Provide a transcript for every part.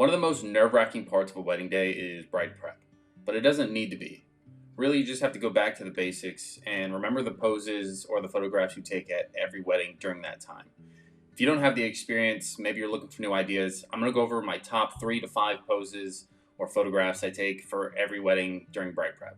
One of the most nerve-wracking parts of a wedding day is bride prep, but it doesn't need to be. Really, you just have to go back to the basics and remember the poses or the photographs you take at every wedding during that time. If you don't have the experience, maybe you're looking for new ideas, I'm going to go over my top 3 to 5 poses or photographs I take for every wedding during bride prep.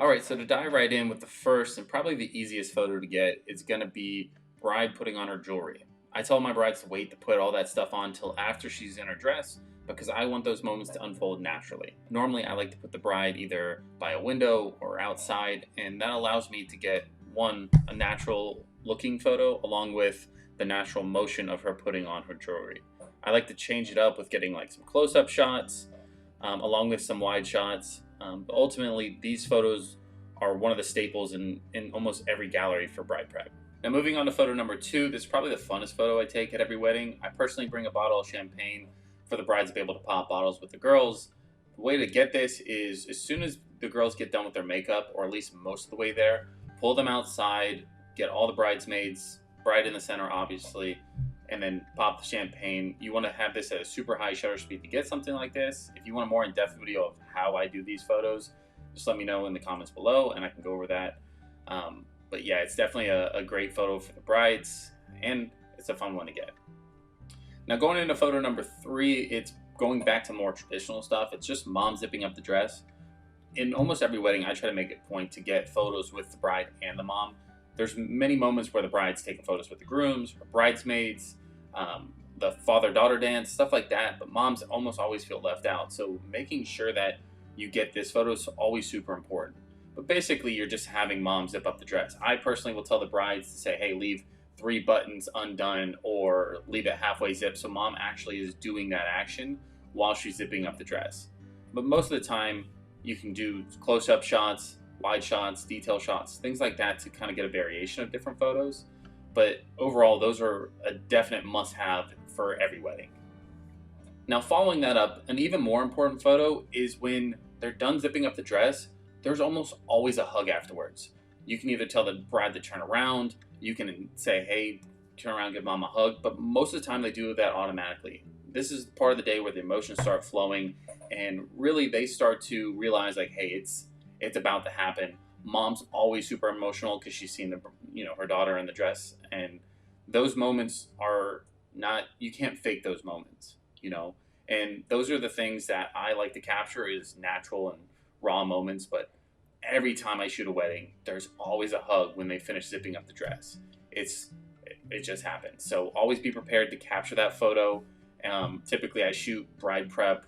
Alright, so to dive right in with the first and probably the easiest photo to get is going to be bride putting on her jewelry. I tell my brides to wait to put all that stuff on until after she's in her dress because I want those moments to unfold naturally. Normally I like to put the bride either by a window or outside, and that allows me to get a natural looking photo along with the natural motion of her putting on her jewelry. I like to change it up with getting like some close-up shots along with some wide shots. But ultimately, these photos are one of the staples in almost every gallery for bride prep. Now moving on to photo number 2, this is probably the funnest photo I take at every wedding. I personally bring a bottle of champagne for the brides to be able to pop bottles with the girls. The way to get this is as soon as the girls get done with their makeup, or at least most of the way there, pull them outside, get all the bridesmaids, bride in the center obviously, and then pop the champagne. You want to have this at a super high shutter speed to get something like this. If you want a more in-depth video of how I do these photos, just let me know in the comments below and I can go over that. But yeah, it's definitely a great photo for the brides, and it's a fun one to get. Now going into photo number 3, it's going back to more traditional stuff. It's just mom zipping up the dress. In almost every wedding, I try to make it a point to get photos with the bride and the mom. There's many moments where the bride's taking photos with the grooms, or bridesmaids, the father-daughter dance, stuff like that, but moms almost always feel left out. So making sure that you get this photo is always super important. But basically, you're just having mom zip up the dress. I personally will tell the brides to say, hey, leave 3 buttons undone or leave it halfway zipped, so mom actually is doing that action while she's zipping up the dress. But most of the time, you can do close-up shots, wide shots, detail shots, things like that to kind of get a variation of different photos. But overall, those are a definite must-have for every wedding. Now following that up, an even more important photo is when they're done zipping up the dress, there's almost always a hug afterwards. You can either tell the bride to turn around, you can say, hey, turn around, give mom a hug, but most of the time they do that automatically. This is part of the day where the emotions start flowing, and really they start to realize like, hey, it's about to happen. Mom's always super emotional because she's seen her daughter in the dress, and those moments are not, you can't fake those moments, and those are the things that I like to capture is natural and raw moments. But every time I shoot a wedding, there's always a hug when they finish zipping up the dress. It just happens. So always be prepared to capture that photo. Typically I shoot bride prep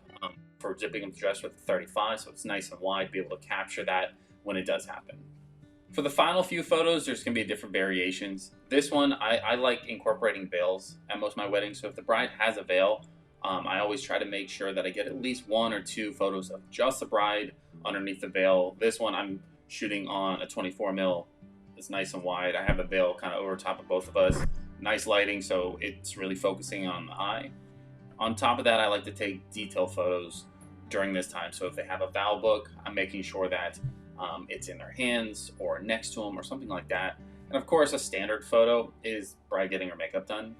for zipping up the dress with a 35, so it's nice and wide, be able to capture that when it does happen. For the final few photos, there's going to be different variations. This one, I like incorporating veils at most of my weddings. So if the bride has a veil, I always try to make sure that I get at least 1 or 2 photos of just the bride underneath the veil. This one I'm shooting on a 24mm. It's nice and wide. I have a veil kind of over top of both of us. Nice lighting, so it's really focusing on the eye. On top of that, I like to take detail photos during this time. So if they have a vow book, I'm making sure that it's in their hands or next to them or something like that. And of course, a standard photo is bride getting her makeup done.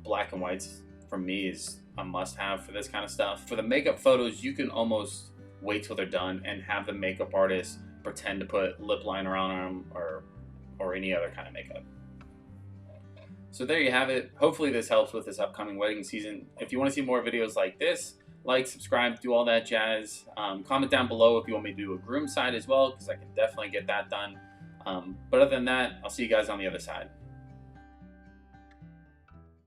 Black and whites for me is a must-have for this kind of stuff. For the makeup photos, you can almost wait till they're done and have the makeup artist pretend to put lip liner on them or any other kind of makeup. So there you have it. Hopefully this helps with this upcoming wedding season. If you want to see more videos like this, like, subscribe, do all that jazz. Comment down below if you want me to do a groom side as well, because I can definitely get that done. But other than that, I'll see you guys on the other side.